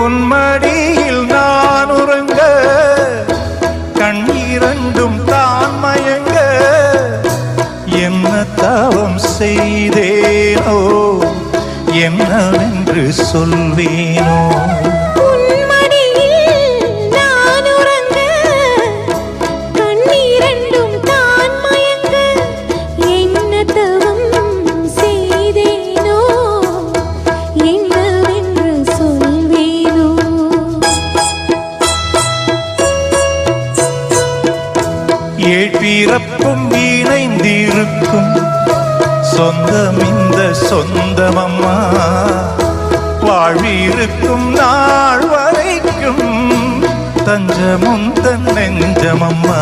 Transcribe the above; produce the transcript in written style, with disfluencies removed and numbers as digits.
உன்மடியில் நான் உறங்க கண்ணீரண்டும் தான் மயங்க என்ன தவம் செய்தேனோ என்னவென்று சொல்வேனோ ஏழ்பிறப்பும் இணைந்திருக்கும் சொந்தம் இந்த சொந்தமம்மா வாழ்விருக்கும் நாள் வரைக்கும் தஞ்சமும் தன் நெஞ்சமம்மா